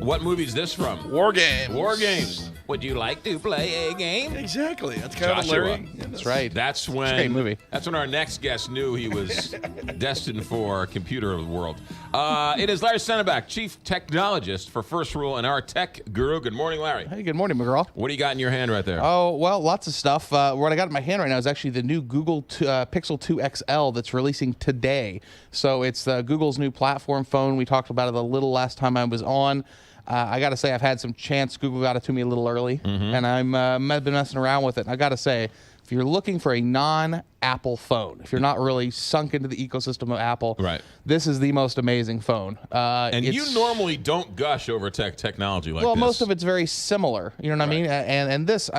What movie is this from? War Games. War Games. Would you like to play a game? Exactly. That's kind of Joshua. Larry. That's right. That's when. It's a great movie. That's when our next guest knew he was destined for computer of the world. It is Larry Senneback, Chief Technologist for First Rule and our tech guru. Good morning, Larry. Hey, good morning, McGraw. What do you got in your hand right there? Oh, well, lots of stuff. What I got in my hand right now is actually the new Google Pixel 2 XL that's releasing today. So it's Google's new platform phone. We talked about it a little last time I was on. I got to say, I've had some chance. Google got it to me a little early, and I've been messing around with it. And I got to say, if you're looking for a non-Apple phone, if you're not really sunk into the ecosystem of Apple, Right. this is the most amazing phone. And you normally don't gush over technology like well, this. most of it's very similar. You know what I mean? And this,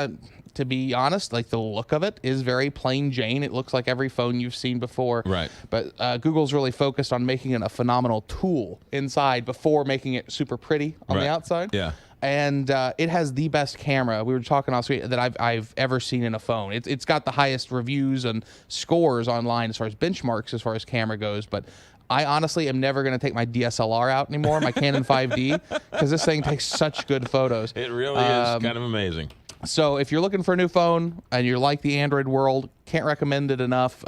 to be honest, like the look of it is very plain Jane. It looks like every phone you've seen before. Right. But Google's really focused on making it a phenomenal tool inside before making it super pretty on the outside. Yeah. And it has the best camera. We were talking last week that I've ever seen in a phone. It's got the highest reviews and scores online as far as benchmarks as far as camera goes. But I honestly am never going to take my DSLR out anymore, my Canon 5D, because this thing takes such good photos. It really is kind of amazing. So if you're looking for a new phone and you like the Android world, can't recommend it enough.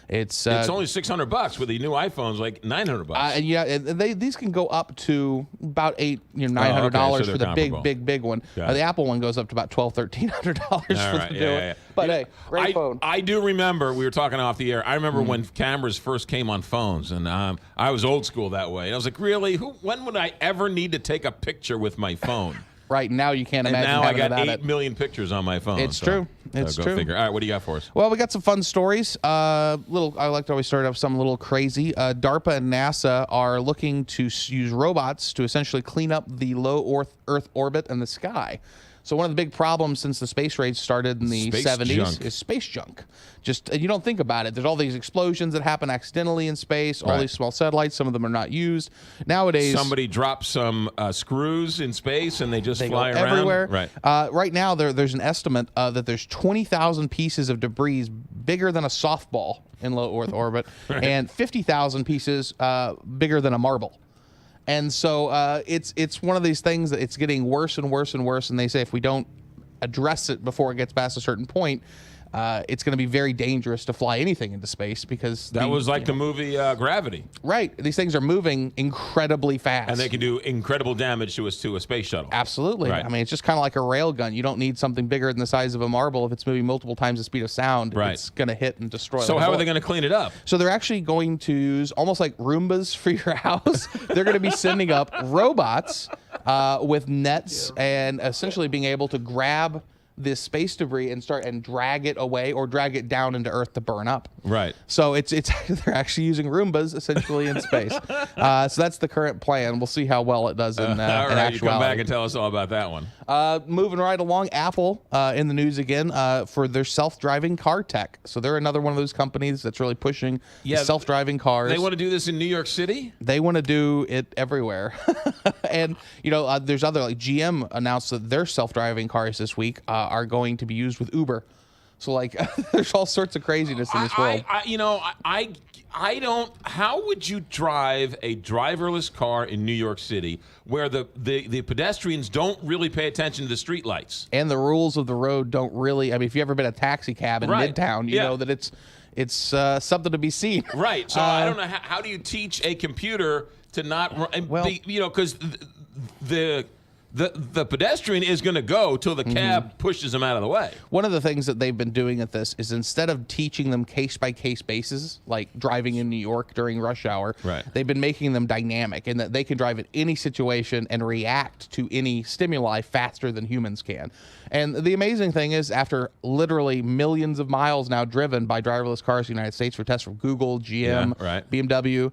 It's only $600 with the new iPhones, like $900. And yeah, these can go up to about $900 so for the comparable. big one. Got it. The Apple one goes up to about $1,200 for the new one. But hey, great phone. I do remember, we were talking off the air, I remember when cameras first came on phones, and I was old school that way. And I was like, really? When would I ever need to take a picture with my phone? Right now, you can't And imagine now I having got it 8 million pictures on my phone. It's true. It's go true. Figure. All right, what do you got for us? Well, we got some fun stories. I like to always start off something a little crazy. DARPA and NASA are looking to use robots to essentially clean up the low Earth orbit and the sky. So one of the big problems since the space race started in the 70s is space junk. Just you don't think about it. There's all these explosions that happen accidentally in space, all these small satellites, some of them are not used. Nowadays, somebody drops some screws in space and they just fly around. Everywhere. Right. Right now, there's an estimate that there's 20,000 pieces of debris bigger than a softball in low Earth orbit and 50,000 pieces bigger than a marble. And so it's one of these things that it's getting worse and worse and worse. And they say if we don't address it before it gets past a certain point, it's going to be very dangerous to fly anything into space because that was like the movie Gravity. Right. These things are moving incredibly fast. And they can do incredible damage to a space shuttle. Absolutely. Right. I mean, it's just kind of like a rail gun. You don't need something bigger than the size of a marble. If it's moving multiple times the speed of sound, it's going to hit and destroy. So how are they going to clean it up? So they're actually going to use almost like Roombas for your house. They're going to be sending up robots with nets and essentially being able to grab this space debris and start and drag it away or drag it down into Earth to burn up. Right. So it's they're actually using Roombas essentially in space. So that's the current plan. We'll see how well it does in actuality. You come back and tell us all about that one. Moving right along, Apple in the news again for their self-driving car tech. So they're another one of those companies that's really pushing self-driving cars. They want to do this in New York City? They want to do it everywhere. And, there's other, like GM announced that their self-driving cars this week are going to be used with Uber. So, like, there's all sorts of craziness in this world. I don't. How would you drive a driverless car in New York City where the pedestrians don't really pay attention to the street lights? And the rules of the road don't really. I mean, if you've ever been a taxi cab in Midtown, you know that it's something to be seen. Right. So I don't know how do you teach a computer to not because the pedestrian is going to go till the cab pushes him out of the way. One of the things that they've been doing at this is instead of teaching them case-by-case basis, like driving in New York during rush hour, they've been making them dynamic in that they can drive in any situation and react to any stimuli faster than humans can. And the amazing thing is, after literally millions of miles now driven by driverless cars in the United States for tests from Google, GM, BMW,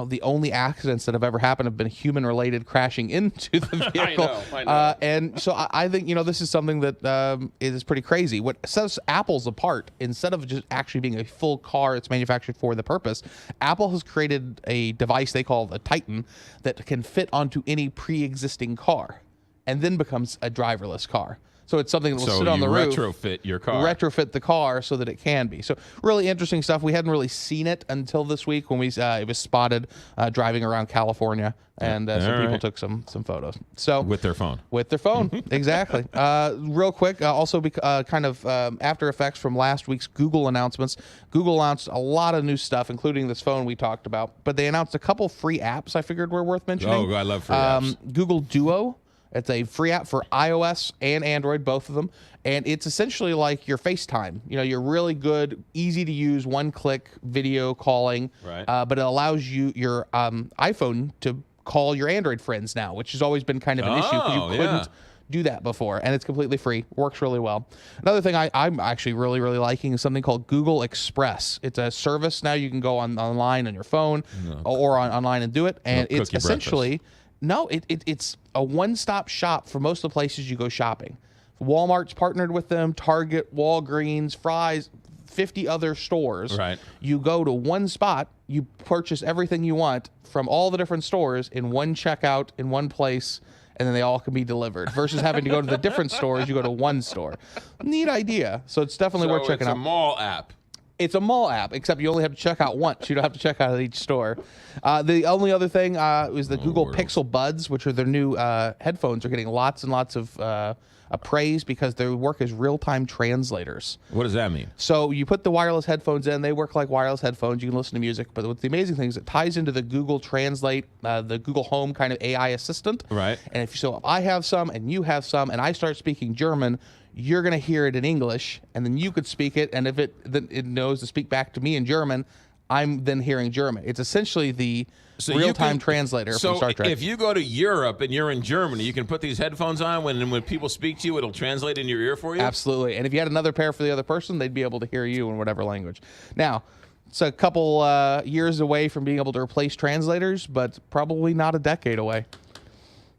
the only accidents that have ever happened have been human-related crashing into the vehicle. I know. And so I think, this is something that is pretty crazy. What sets Apple's apart, instead of just actually being a full car that's manufactured for the purpose, Apple has created a device they call the Titan that can fit onto any pre-existing car and then becomes a driverless car. So it's something that will So sit on you the roof. retrofit your car. Retrofit the car so that it can be. So really interesting stuff. We hadn't really seen it until this week when it was spotted driving around California, and some people took some photos. So With their phone. With their phone, exactly. Real quick, also kind of after effects from last week's Google announcements. Google announced a lot of new stuff, including this phone we talked about, but they announced a couple free apps I figured were worth mentioning. Oh, I love free apps. Google Duo. It's a free app for iOS and Android, both of them. And it's essentially like your FaceTime. You know, you're really good, easy to use, one-click video calling. Right. But it allows your iPhone to call your Android friends now, which has always been kind of an issue because you couldn't do that before. And it's completely free. Works really well. Another thing I'm actually really, really liking is something called Google Express. It's a service now you can go online on your phone or online and do it. And it's essentially... No, it's a one-stop shop for most of the places you go shopping. Walmart's partnered with them, Target, Walgreens, Fry's, 50 other stores. Right. You go to one spot, you purchase everything you want from all the different stores in one checkout, in one place, and then they all can be delivered. Versus having to go to the different stores, you go to one store. Neat idea. So it's definitely worth checking out. It's a mall app. It's a mall app, except you only have to check out once. You don't have to check out at each store. The only other thing is the Google Pixel Buds, which are their new headphones, are getting lots and lots of praise because they work as real-time translators. What does that mean? So you put the wireless headphones in. They work like wireless headphones. You can listen to music. But what's the amazing thing is it ties into the Google Translate, the Google Home kind of AI assistant. Right. And if I have some and you have some and I start speaking German, you're going to hear it in English, and then you could speak it, and if it knows to speak back to me in German, I'm then hearing German. It's essentially the real-time translator from Star Trek. So if you go to Europe and you're in Germany, you can put these headphones on, when people speak to you, it'll translate in your ear for you? Absolutely. And if you had another pair for the other person, they'd be able to hear you in whatever language. Now, it's a couple years away from being able to replace translators, but probably not a decade away.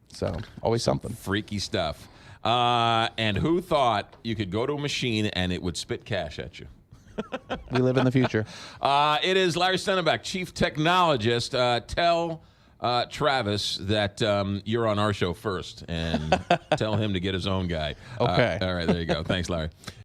So always something. Freaky stuff. And who thought you could go to a machine and it would spit cash at you? We live in the future. It is Larry Stenenbeck, Chief Technologist. Tell Travis that you're on our show first, and tell him to get his own guy. Okay. All right, there you go. Thanks, Larry.